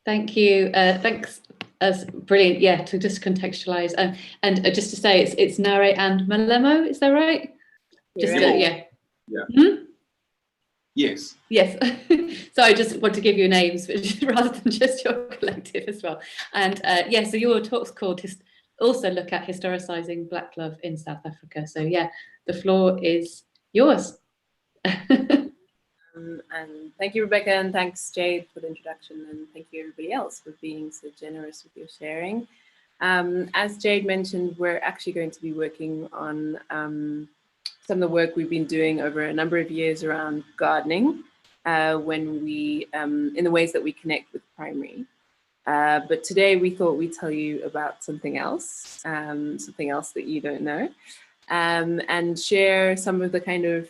Thank you. Thanks. As brilliant. Yeah, to just contextualize and just to say it's Nare and Malemo. Is that right? Just yeah. Yeah. Hmm? Yes. Yes. So I just want to give you names rather than just your collective as well. And yeah, so your talk's called also look at historicising Black love in South Africa. So yeah, the floor is yours. And thank you, Rebecca, and thanks, Jade, for the introduction, and thank you, everybody else, for being so generous with your sharing. As Jade mentioned, we're actually going to be working on some of the work we've been doing over a number of years around gardening, when we, in the ways that we connect with primary. But today we thought we'd tell you about something else that you don't know, and share some of the kind of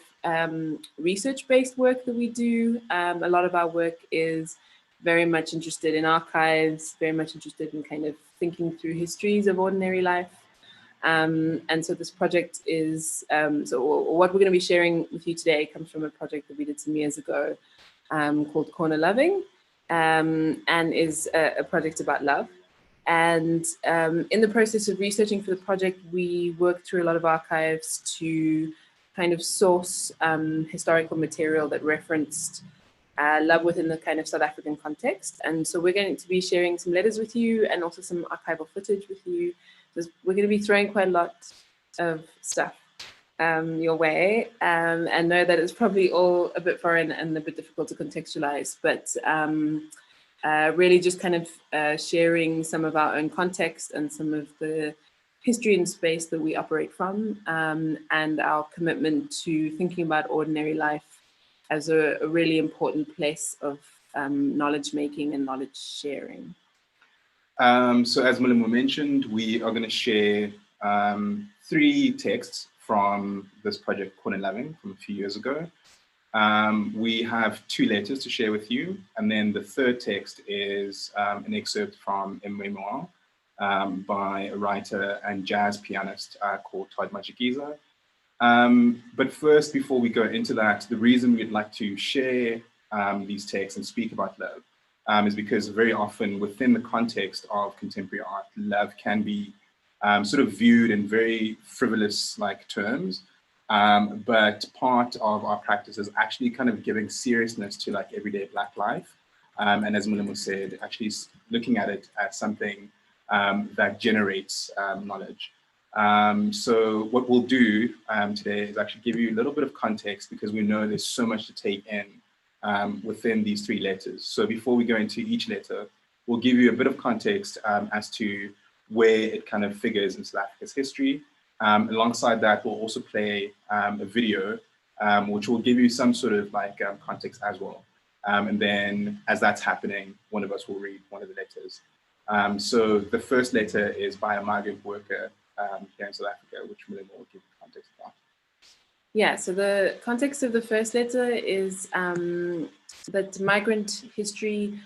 research-based work that we do. A lot of our work is very much interested in archives, very much interested in kind of thinking through histories of ordinary life. And so this project is, so what we're going to be sharing with you today comes from a project that we did some years ago called Corner Loving, and is a project about love. And in the process of researching for the project, we worked through a lot of archives to kind of source historical material that referenced love within the kind of South African context. And so we're going to be sharing some letters with you and also some archival footage with you. We're going to be throwing quite a lot of stuff your way, and know that it's probably all a bit foreign and a bit difficult to contextualize, but really just kind of sharing some of our own context and some of the history and space that we operate from, and our commitment to thinking about ordinary life as a really important place of knowledge making and knowledge sharing. So as Malemo mentioned, we are going to share 3 texts from this project, Corner Loving, from a few years ago. We have 2 letters to share with you, and then the third text is an excerpt from a memoir by a writer and jazz pianist called Todd Majikiza. But first, before we go into that, the reason we'd like to share these texts and speak about love is because very often within the context of contemporary art, love can be sort of viewed in very frivolous like terms. But part of our practice is actually kind of giving seriousness to like everyday Black life. And as Malemo said, actually looking at it as something that generates knowledge. So what we'll do today is actually give you a little bit of context, because we know there's so much to take in within these 3 letters. So before we go into each letter, we'll give you a bit of context as to where it kind of figures in South Africa's history. Alongside that, we'll also play a video, which will give you some sort of like context as well. And then as that's happening, one of us will read one of the letters. So the first letter is by a migrant worker here in South Africa, which Malemo will give you context about. Yeah, so the context of the first letter is that migrant history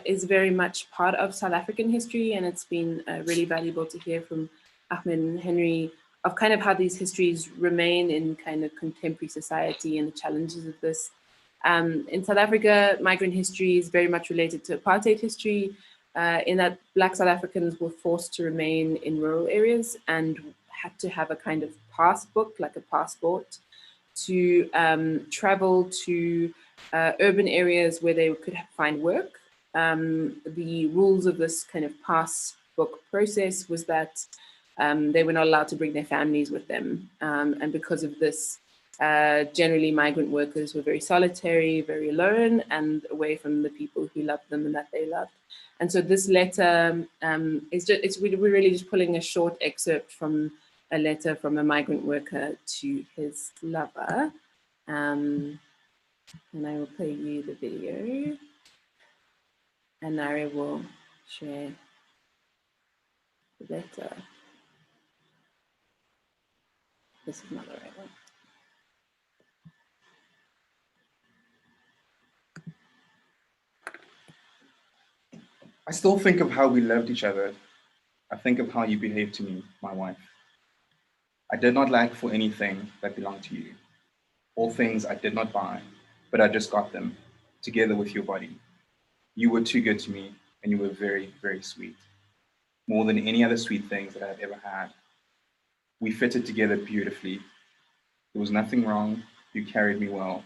is very much part of South African history, and it's been really valuable to hear from Ahmed and Henry of kind of how these histories remain in kind of contemporary society and the challenges of this. In South Africa, migrant history is very much related to apartheid history, in that Black South Africans were forced to remain in rural areas and had to have a kind of passbook, like a passport, to travel to urban areas where they could find work. The rules of this kind of passbook process was that they were not allowed to bring their families with them. And because of this, generally migrant workers were very solitary, very alone, and away from the people who loved them and that they loved. And so this letter we're really just pulling a short excerpt from a letter from a migrant worker to his lover. And I will play you the video, and Nare will share the letter. This is not the right one. I still think of how we loved each other. I think of how you behaved to me, my wife. I did not lack for anything that belonged to you. All things I did not buy, but I just got them, together with your body. You were too good to me, and you were very, very sweet. More than any other sweet things that I've ever had. We fitted together beautifully. There was nothing wrong. You carried me well.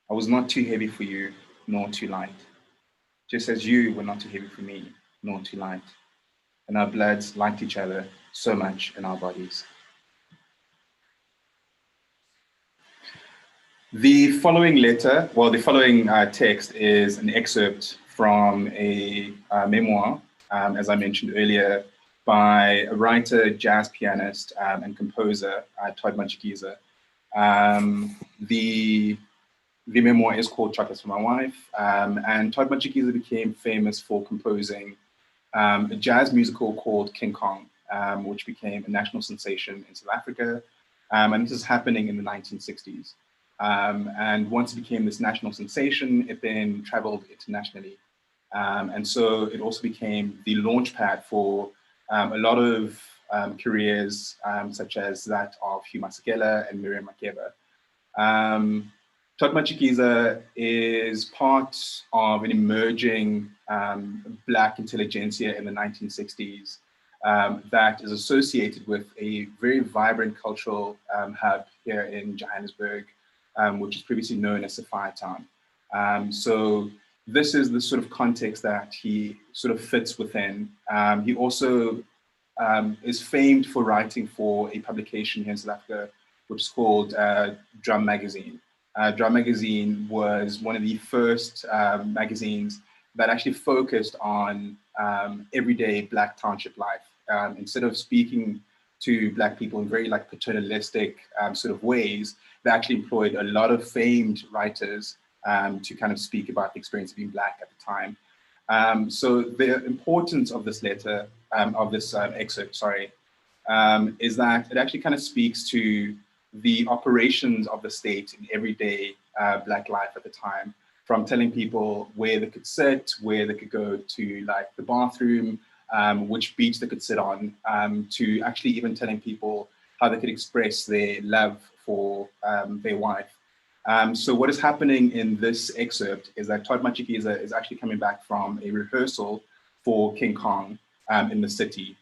I was not too heavy for you, nor too light. Just as you were not too heavy for me, nor too light. And our bloods liked each other so much in our bodies. The following letter, well, the following text is an excerpt from a memoir, as I mentioned earlier, by a writer, jazz pianist, and composer, Todd Matshikiza. The memoir is called Chocolates for My Wife, and Todd Matshikiza became famous for composing a jazz musical called King Kong, which became a national sensation in South Africa, and this is happening in the 1960s. And once it became this national sensation, it then traveled internationally. And so it also became the launch pad for a lot of careers, such as that of Hugh Masekela and Miriam Makeba. Todd Matshikiza is part of an emerging Black intelligentsia in the 1960s that is associated with a very vibrant cultural hub here in Johannesburg, which is previously known as Sapphire Town. So this is the sort of context that he sort of fits within. He also is famed for writing for a publication here in South Africa, which is called Drum Magazine. Drum Magazine was one of the first magazines that actually focused on everyday Black township life. Instead of speaking to Black people in very like paternalistic sort of ways, they actually employed a lot of famed writers to kind of speak about the experience of being Black at the time. So the importance of this letter, of this excerpt, sorry, is that it actually kind of speaks to the operations of the state in everyday Black life at the time, from telling people where they could sit, where they could go to like the bathroom, which beach they could sit on, to actually even telling people how they could express their love for their wife. So what is happening in this excerpt is that Todd Matshikiza is actually coming back from a rehearsal for King Kong in the city.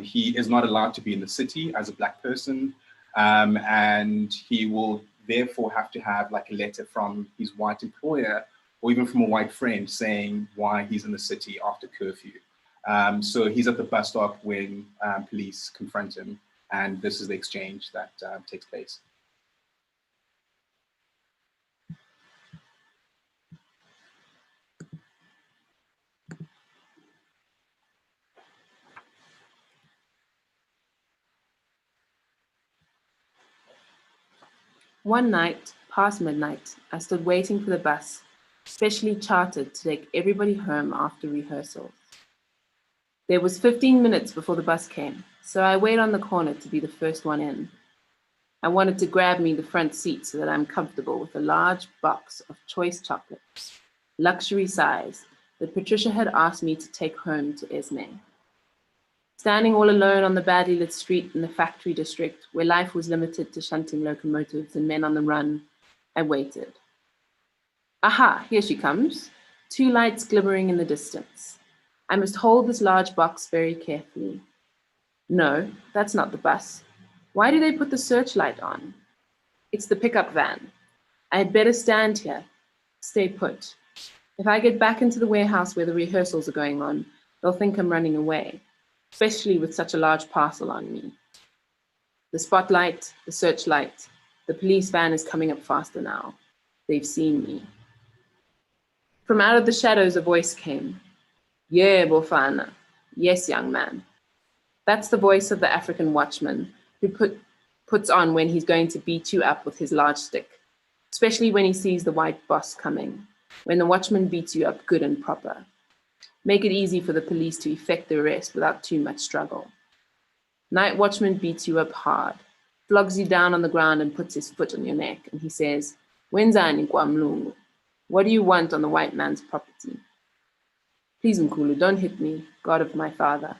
He is not allowed to be in the city as a Black person, and he will therefore have to have like a letter from his white employer or even from a white friend saying why he's in the city after curfew. So he's at the bus stop when police confront him, and this is the exchange that takes place. One night, past midnight, I stood waiting for the bus, specially chartered to take everybody home after rehearsals. There was 15 minutes before the bus came, so I waited on the corner to be the first one in. I wanted to grab me the front seat so that I'm comfortable with a large box of choice chocolates, luxury size, that Patricia had asked me to take home to Esme. Standing all alone on the badly lit street in the factory district, where life was limited to shunting locomotives and men on the run, I waited. Aha, here she comes, 2 lights glimmering in the distance. I must hold this large box very carefully. No, that's not the bus. Why do they put the searchlight on? It's the pickup van. I had better stand here, stay put. If I get back into the warehouse where the rehearsals are going on, they'll think I'm running away, especially with such a large parcel on me. The spotlight, the searchlight, the police van is coming up faster now. They've seen me. From out of the shadows, a voice came. Yeah, Bofana. Yes, young man. That's the voice of the African watchman who puts on when he's going to beat you up with his large stick, especially when he sees the white boss coming, when the watchman beats you up good and proper. Make it easy for the police to effect the arrest without too much struggle. Night watchman beats you up hard, flogs you down on the ground and puts his foot on your neck, and he says, Wenzani kwa mlungu? What do you want on the white man's property? Please, Mkulu, don't hit me, God of my father.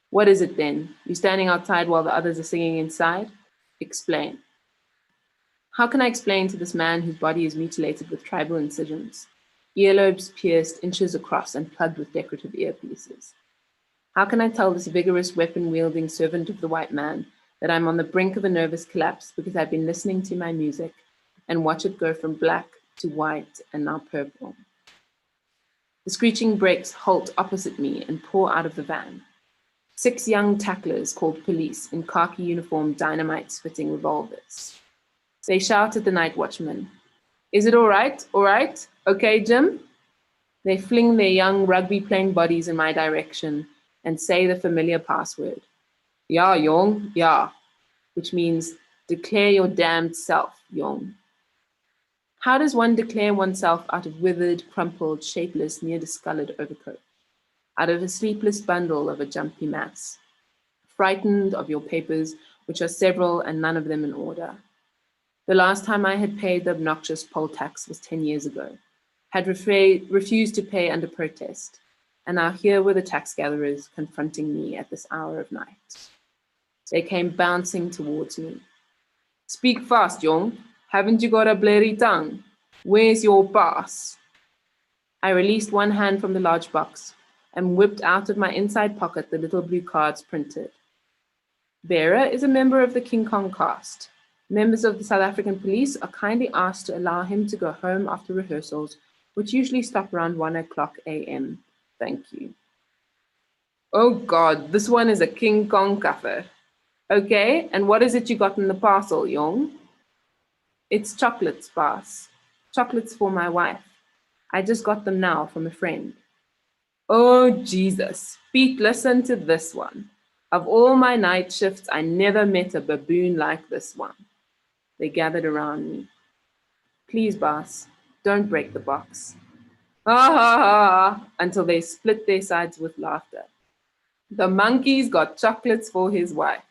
What is it then? You standing outside while the others are singing inside? Explain. How can I explain to this man whose body is mutilated with tribal incisions? earlobes pierced inches across and plugged with decorative earpieces. How can I tell this vigorous weapon-wielding servant of the white man that I'm on the brink of a nervous collapse because I've been listening to my music and watch it go from black to white and now purple? The screeching brakes halt opposite me and pour out of the van. 6 young tacklers called police in khaki uniform, dynamite-spitting revolvers. They shout at the night watchman, "Is it all right? All right? Okay, Jim?" They fling their young rugby-playing bodies in my direction and say the familiar password, "Ja, jong, ja," which means declare your damned self, jong. How does one declare oneself out of withered, crumpled, shapeless, near-discolored overcoat? Out of a sleepless bundle of a jumpy mass? Frightened of your papers, which are several and none of them in order. The last time I had paid the obnoxious poll tax was 10 years ago, had refused to pay under protest, and now here were the tax gatherers confronting me at this hour of night. They came bouncing towards me. "Speak fast, jong. Haven't you got a blurry tongue? Where's your pass?" I released one hand from the large box and whipped out of my inside pocket the little blue cards printed. Bearer is a member of the King Kong cast. Members of the South African police are kindly asked to allow him to go home after rehearsals, which usually stop around 1:00 a.m. Thank you. Oh God, this one is a King Kong cover. Okay, and what is it you got in the parcel, jong? It's chocolates, boss. Chocolates for my wife. I just got them now from a friend. Oh Jesus, Pete, listen to this one. Of all my night shifts, I never met a baboon like this one. They gathered around me. Please, boss, don't break the box. Ha ha ha, until they split their sides with laughter. The monkey's got chocolates for his wife.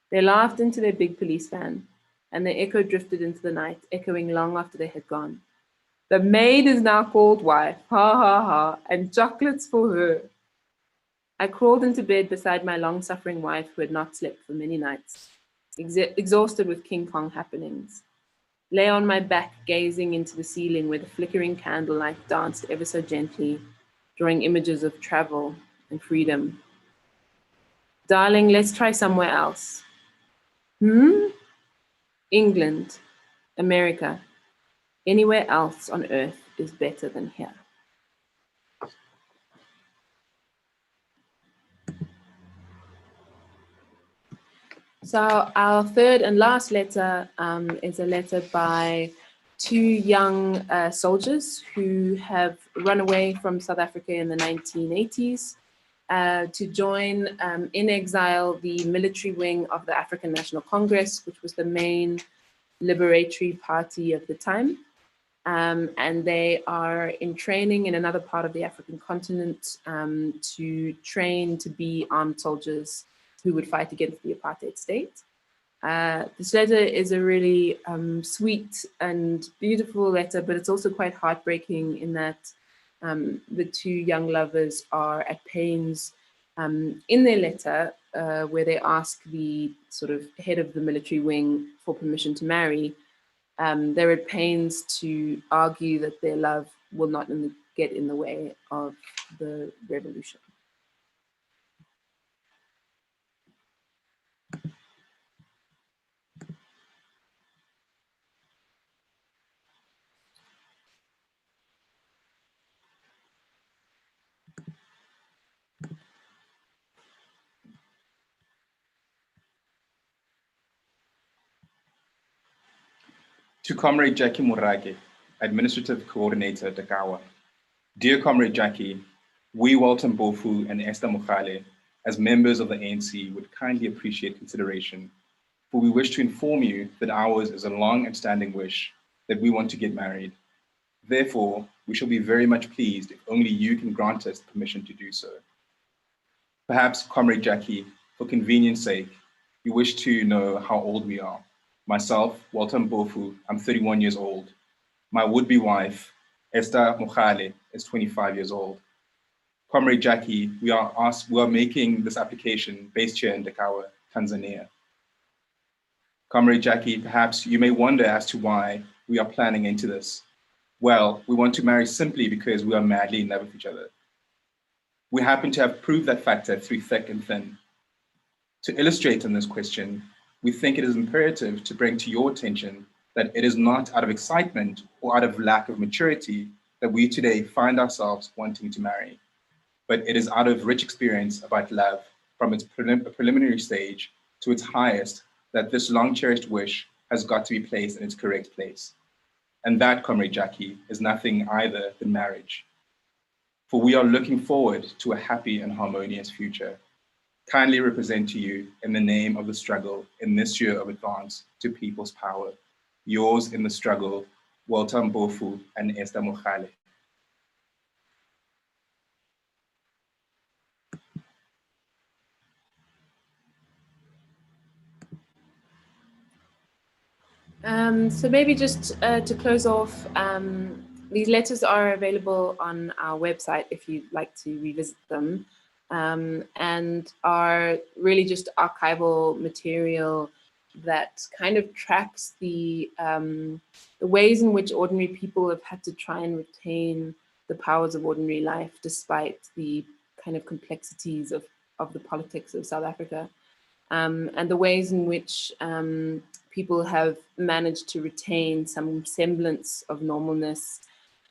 They laughed into their big police van, and the echo drifted into the night, echoing long after they had gone. The maid is now called wife, ha ha ha, and chocolates for her. I crawled into bed beside my long-suffering wife who had not slept for many nights, exhausted with King Kong happenings. Lay on my back, gazing into the ceiling where the flickering candlelight danced ever so gently, drawing images of travel and freedom. Darling, let's try somewhere else. England, America, anywhere else on earth is better than here. So our third and last letter is a letter by 2 young soldiers who have run away from South Africa in the 1980s to join in exile the military wing of the African National Congress, which was the main liberatory party of the time. And they are in training in another part of the African continent to train to be armed soldiers who would fight against the apartheid state. This letter is a really sweet and beautiful letter, but it's also quite heartbreaking in that the 2 young lovers are at pains in their letter where they ask the sort of head of the military wing for permission to marry. They're at pains to argue that their love will not get in the way of the revolution. To Comrade Jackie Morake, Administrative Coordinator, Dakawa. Dear Comrade Jackie, we, Walter Mbofu and Esther Mokhale, as members of the ANC, would kindly appreciate consideration, for we wish to inform you that ours is a long and standing wish that we want to get married. Therefore, we shall be very much pleased if only you can grant us permission to do so. Perhaps, Comrade Jackie, for convenience sake, you wish to know how old we are. Myself, Walter Mbofu, I'm 31 years old. My would-be wife, Esther Mokhale, is 25 years old. Comrade Jackie, we are making this application based here in Dakawa, Tanzania. Comrade Jackie, perhaps you may wonder as to why we are planning into this. Well, we want to marry simply because we are madly in love with each other. We happen to have proved that factor through thick and thin. To illustrate on this question, we think it is imperative to bring to your attention that it is not out of excitement or out of lack of maturity that we today find ourselves wanting to marry, but it is out of rich experience about love from its preliminary stage to its highest that this long-cherished wish has got to be placed in its correct place. And that, Comrade Jackie, is nothing either than marriage. For we are looking forward to a happy and harmonious future. Kindly represent to you, in the name of the struggle in this year of advance to people's power, yours in the struggle, Walter Mbofu and Esther Mokhale. So maybe just to close off, these letters are available on our website if you'd like to revisit them, and are really just archival material that kind of tracks the ways in which ordinary people have had to try and retain the powers of ordinary life despite the kind of complexities of the politics of South Africa, and the ways in which people have managed to retain some semblance of normalness,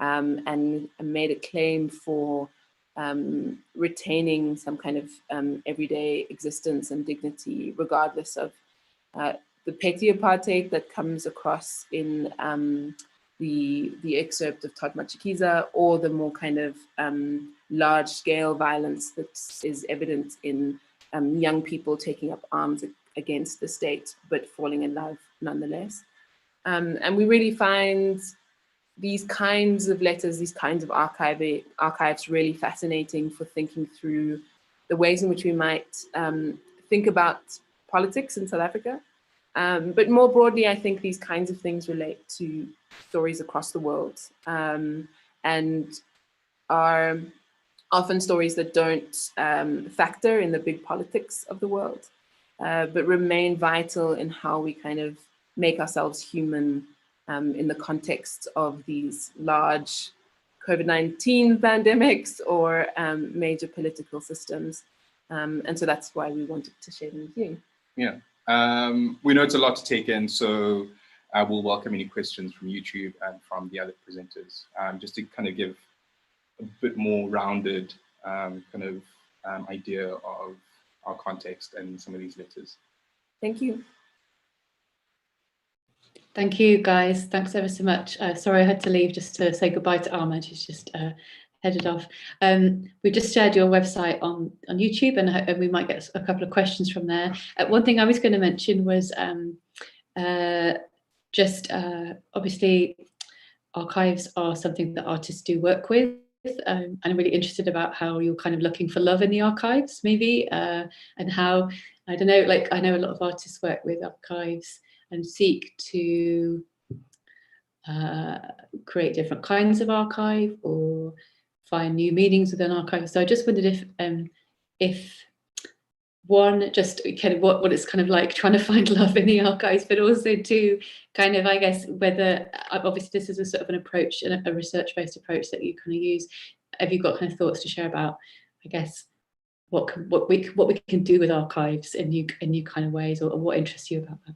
and made a claim for retaining some kind of everyday existence and dignity, regardless of the petty apartheid that comes across in the excerpt of Todd Matshikiza, or the more kind of large-scale violence that is evident in young people taking up arms against the state, but falling in love nonetheless. And we really find these kinds of letters, these kinds of archives really fascinating for thinking through the ways in which we might think about politics in South Africa. But more broadly, I think these kinds of things relate to stories across the world, and are often stories that don't factor in the big politics of the world, but remain vital in how we kind of make ourselves human in the context of these large COVID-19 pandemics or major political systems. And so that's why we wanted to share them with you. Yeah, we know it's a lot to take in, so we'll welcome any questions from YouTube and from the other presenters, just to kind of give a bit more rounded idea of our context and some of these letters. Thank you. Thank you, guys. Thanks ever so much. Sorry I had to leave just to say goodbye to Ahmed, who's just headed off. We've just shared your website on YouTube, and we might get a couple of questions from there. One thing I was going to mention was obviously archives are something that artists do work with. And I'm really interested about how you're kind of looking for love in the archives, maybe, and how, I don't know, like I know a lot of artists work with archives and seek to create different kinds of archive or find new meanings within archives. So I just wondered if one, just kind of what it's kind of like trying to find love in the archives, but also two, kind of, I guess, whether, obviously this is a sort of an approach, a research-based approach that you kind of use. Have you got kind of thoughts to share about, I guess, what we can do with archives in new kind of ways, or what interests you about that?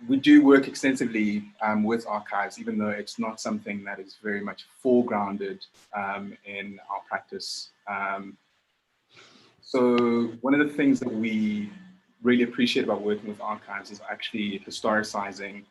We do work extensively with archives, even though it's not something that is very much foregrounded in our practice. So one of the things that we really appreciate about working with archives is actually historicizing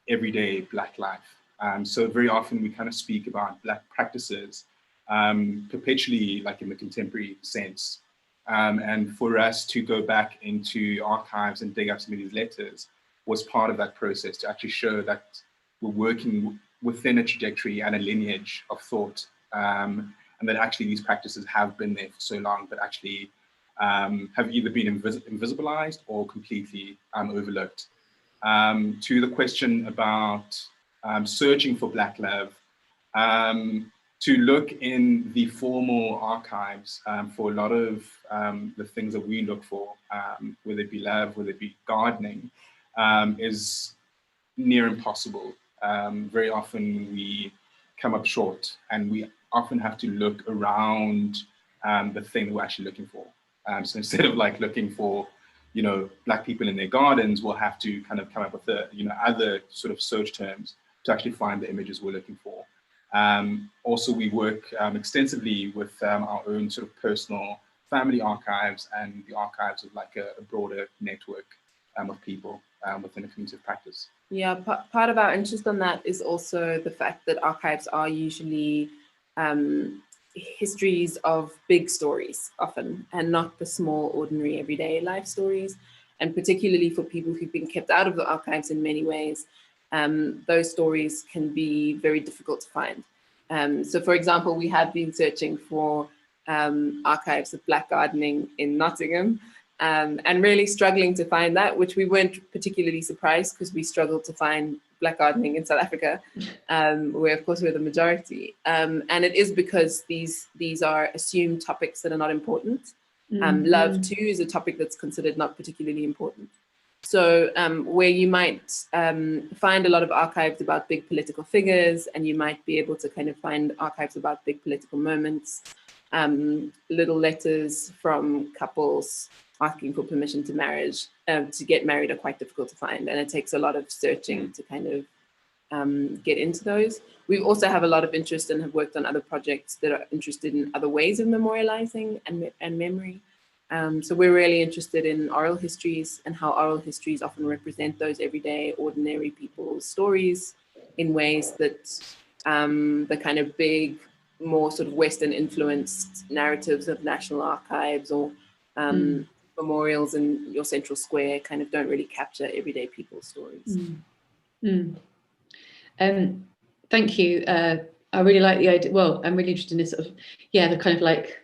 everyday Black life. So very often we kind of speak about Black practices perpetually, like in the contemporary sense. And for us to go back into archives and dig up some of these letters was part of that process, to actually show that we're working within a trajectory and a lineage of thought, and that actually these practices have been there for so long, but actually have either been invisibilized or completely overlooked. To the question about searching for Black love, to look in the formal archives for a lot of the things that we look for, whether it be love, whether it be gardening, is near impossible. Very often we come up short, and we often have to look around the thing that we're actually looking for. So instead of like looking for, Black people in their gardens, we'll have to kind of come up with other sort of search terms to actually find the images we're looking for. Also, we work extensively with our own sort of personal family archives and the archives of like a broader network of people within a community of practice. Yeah, part of our interest on that is also the fact that archives are usually histories of big stories often, and not the small, ordinary, everyday life stories. And particularly for people who've been kept out of the archives in many ways, those stories can be very difficult to find. So for example, we have been searching for archives of Black gardening in Nottingham, and really struggling to find that, which we weren't particularly surprised, because we struggled to find Black gardening in South Africa, where of course we're the majority. And it is because these are assumed topics that are not important. Love too is a topic that's considered not particularly important. So where you might find a lot of archives about big political figures, and you might be able to kind of find archives about big political moments, little letters from couples asking for permission to get married are quite difficult to find, and it takes a lot of searching to kind of get into those. We also have a lot of interest and have worked on other projects that are interested in other ways of memorializing and memory. So we're really interested in oral histories and how oral histories often represent those everyday, ordinary people's stories in ways that the kind of big, more sort of Western influenced narratives of national archives or memorials in your central square kind of don't really capture everyday people's stories. Thank you. I really like the idea. Well, I'm really interested in this sort of, the kind of like,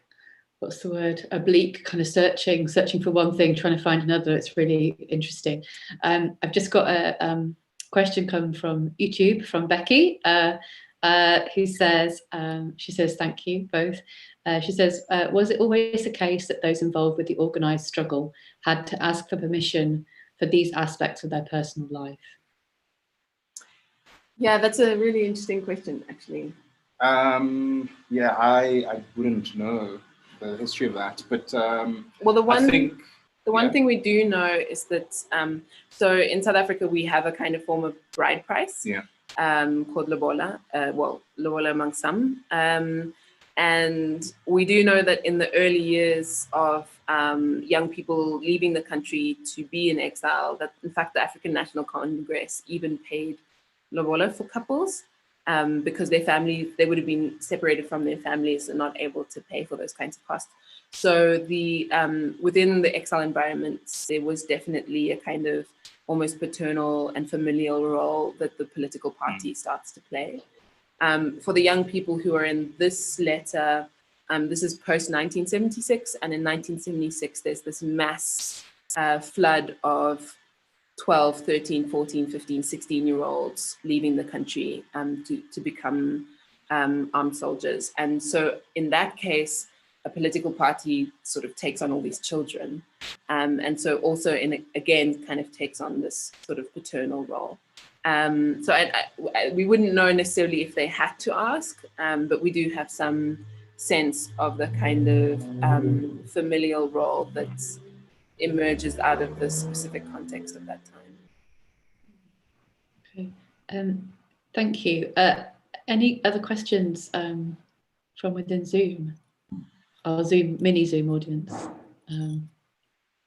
what's the word? Oblique kind of searching for one thing, trying to find another. It's really interesting. I've just got a question come from YouTube from Becky, who says, she says, thank you both. She says, was it always the case that those involved with the organised struggle had to ask for permission for these aspects of their personal life? Yeah, that's a really interesting question, actually. Yeah, I wouldn't know the history of that, but well, the one thing we do know is that so in South Africa we have a kind of form of bride price, called lobola, lobola among some, and we do know that in the early years of young people leaving the country to be in exile, that in fact the African National Congress even paid lobola for couples, because they would have been separated from their families and not able to pay for those kinds of costs. So within the exile environments, there was definitely a kind of almost paternal and familial role that the political party starts to play. For the young people who are in this letter, this is post-1976, and in 1976, there's this mass flood of 12, 13, 14, 15, 16-year-olds leaving the country to become armed soldiers. And so in that case, a political party sort of takes on all these children. And so also, again, kind of takes on this sort of paternal role. So we wouldn't know necessarily if they had to ask, but we do have some sense of the kind of familial role that emerges out of the specific context of that time. Okay, thank you. Any other questions from within Zoom? Our mini Zoom audience,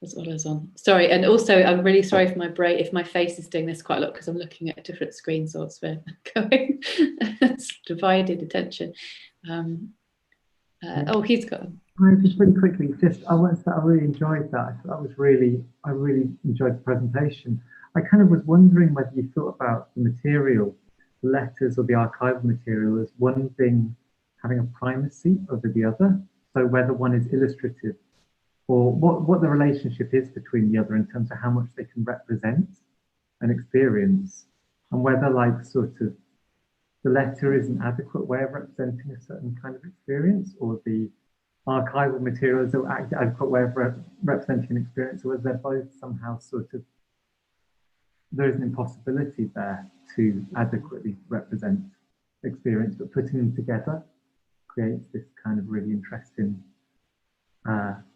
as well as on. Sorry, and also I'm really sorry for my brain if my face is doing this quite a lot, because I'm looking at different screen sorts for going. It's divided attention. Oh, he's got. Just really quickly, I really enjoyed that. I really enjoyed the presentation. I kind of was wondering whether you thought about the material, the letters or the archival material, as one thing having a primacy over the other. So whether one is illustrative, or what the relationship is between the other in terms of how much they can represent an experience, and whether like sort of the letter is an adequate way of representing a certain kind of experience, or the archival material is an adequate way of representing an experience, or whether they're both somehow sort of there is an impossibility there to adequately represent experience, but putting them together creates this kind of really interesting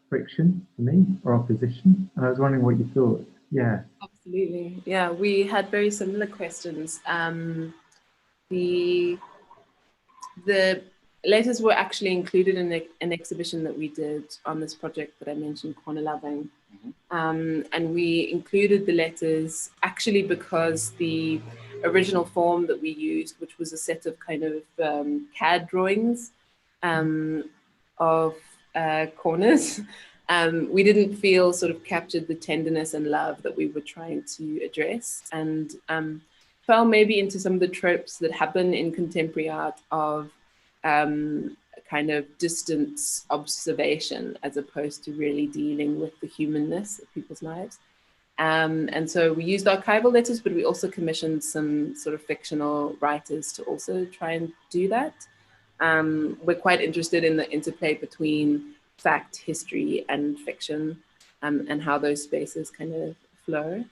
friction for me, or opposition. And I was wondering what you thought. Yeah. Absolutely. Yeah, we had very similar questions. The letters were actually included in an exhibition that we did on this project that I mentioned, Corner Loving. And we included the letters actually because the original form that we used, which was a set of kind of CAD drawings of corners, we didn't feel sort of captured the tenderness and love that we were trying to address, and fell maybe into some of the tropes that happen in contemporary art of kind of distance observation as opposed to really dealing with the humanness of people's lives. And so we used archival letters, but we also commissioned some sort of fictional writers to also try and do that. We're quite interested in the interplay between fact, history, and fiction, and how those spaces kind of flow.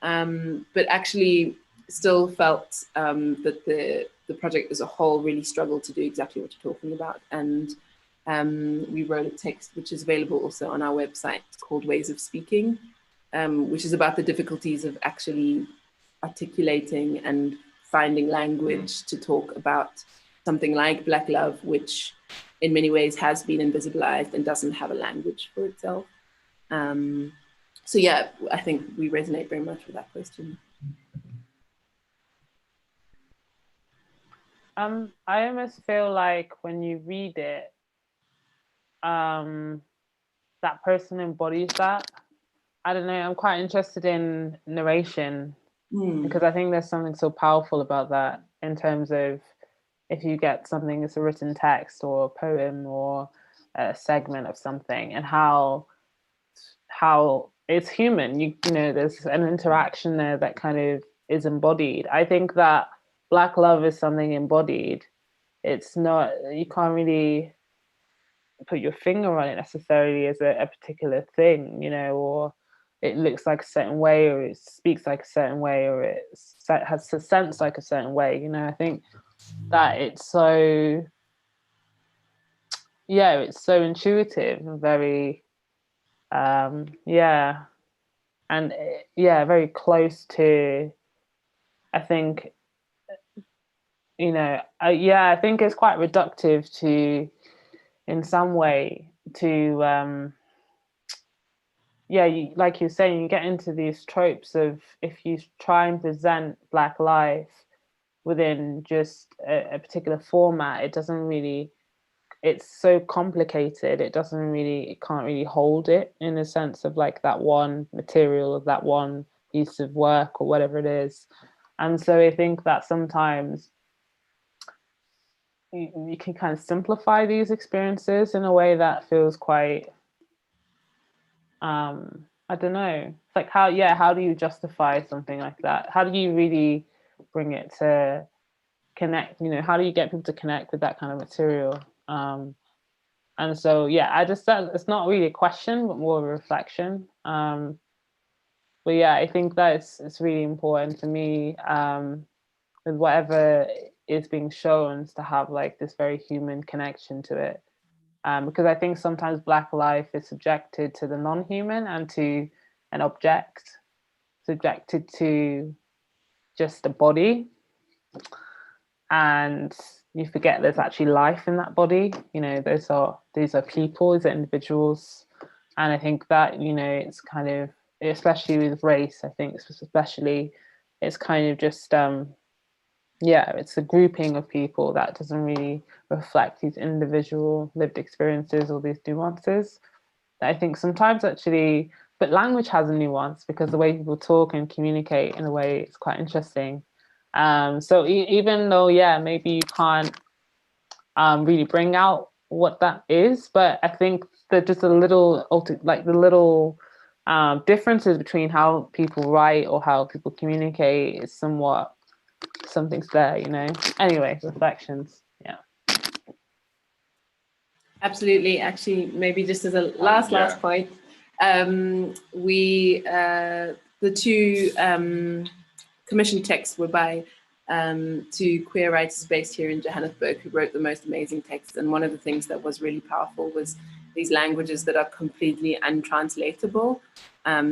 But actually still felt that the project as a whole really struggled to do exactly what you're talking about. And we wrote a text which is available also on our website called Ways of Speaking, which is about the difficulties of actually articulating and finding language to talk about something like Black love, which in many ways has been invisibilized and doesn't have a language for itself. So yeah, I think we resonate very much with that question. I almost feel like when you read it, that person embodies that. I don't know, I'm quite interested in narration because I think there's something so powerful about that in terms of if you get something that's a written text or a poem or a segment of something, and how it's human, you know, there's an interaction there that kind of is embodied. I think that Black love is something embodied. It's not, you can't really put your finger on it necessarily as a particular thing, you know, or it looks like a certain way, or it speaks like a certain way, or it has a sense like a certain way, you know. I think that it's so, yeah, it's so intuitive and very, yeah, and yeah, very close to, I think, you know, yeah, I think it's quite reductive to, in some way, to, yeah, like you're saying, you get into these tropes of if you try and present Black life within just a particular format, it doesn't really, it's so complicated, it can't really hold it in a sense of like that one material of that one piece of work or whatever it is. And so I think that sometimes you can kind of simplify these experiences in a way that feels quite, I don't know, it's like how do you justify something like that? How do you really bring it to connect, you know, how do you get people to connect with that kind of material? And so, yeah, I just said it's not really a question, but more of a reflection. But yeah, I think that it's really important for me, with whatever is being shown, to have like this very human connection to it. Because I think sometimes Black life is subjected to the non-human and to an object, subjected to just a body. And you forget there's actually life in that body. You know, these are people, these are individuals. And I think that, you know, it's kind of, especially with race, I think especially, it's kind of just, yeah, it's a grouping of people that doesn't really reflect these individual lived experiences or these nuances. I think sometimes actually, but language has a nuance because the way people talk and communicate in a way is quite interesting. So even though, yeah, maybe you can't really bring out what that is, but I think that just the little differences between how people write or how people communicate is something's there, you know. Anyway, reflections. Yeah. Absolutely. Actually, maybe just as a last point, the two commissioned texts were by two queer writers based here in Johannesburg who wrote the most amazing texts. And one of the things that was really powerful was these languages that are completely untranslatable,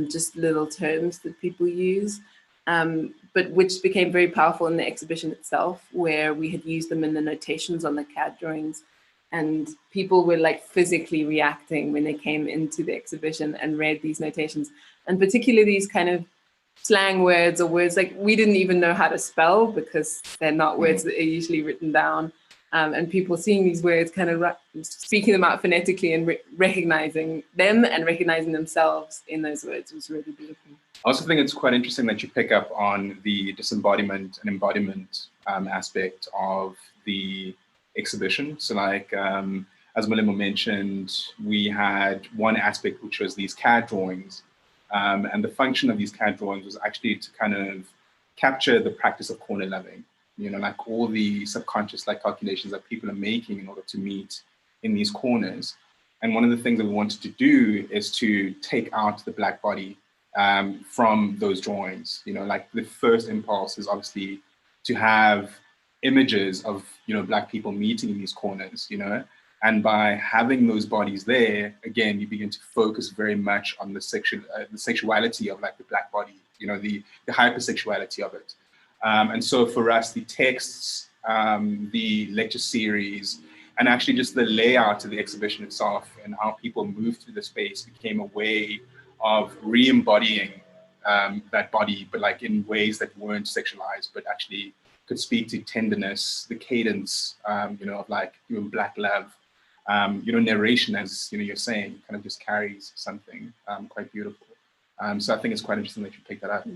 just little terms that people use, but which became very powerful in the exhibition itself, where we had used them in the notations on the CAD drawings. And people were like physically reacting when they came into the exhibition and read these notations, and particularly these kind of slang words or words like we didn't even know how to spell because they're not words that are usually written down. And people seeing these words, kind of speaking them out phonetically and recognizing them and recognizing themselves in those words was really beautiful. I also think it's quite interesting that you pick up on the disembodiment and embodiment aspect of the exhibition. So like, as Malimo mentioned, we had one aspect which was these CAD drawings. And the function of these CAD drawings was actually to kind of capture the practice of corner loving, you know, like all the subconscious like calculations that people are making in order to meet in these corners. And one of the things that we wanted to do is to take out the Black body from those drawings. You know, like the first impulse is obviously to have images of, you know, Black people meeting in these corners, you know, and by having those bodies there, again, you begin to focus very much on the sexuality of like the Black body, you know, the hypersexuality of it. And so for us, the texts, the lecture series, and actually just the layout of the exhibition itself and how people moved through the space became a way of re-embodying that body, but like in ways that weren't sexualized, but actually could speak to tenderness, the cadence, you know, of like even Black love. You know, narration, as you know, you're saying, kind of just carries something quite beautiful. So I think it's quite interesting that you picked that up.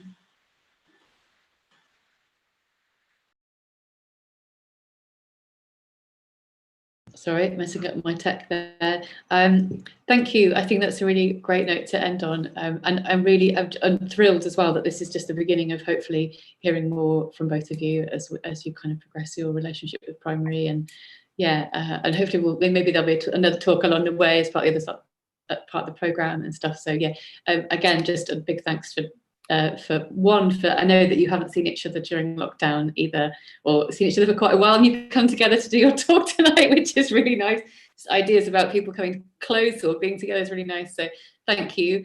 Sorry, messing up my tech there. Thank you. I think that's a really great note to end on. And I'm thrilled as well that this is just the beginning of hopefully hearing more from both of you as you kind of progress your relationship with primary. And yeah, and hopefully maybe there'll be another talk along the way as part of the program and stuff. So yeah, again, just a big thanks for I know that you haven't seen each other during lockdown either, or seen each other for quite a while, and you've come together to do your talk tonight, which is really nice. Just ideas about people coming close or being together is really nice. So thank you.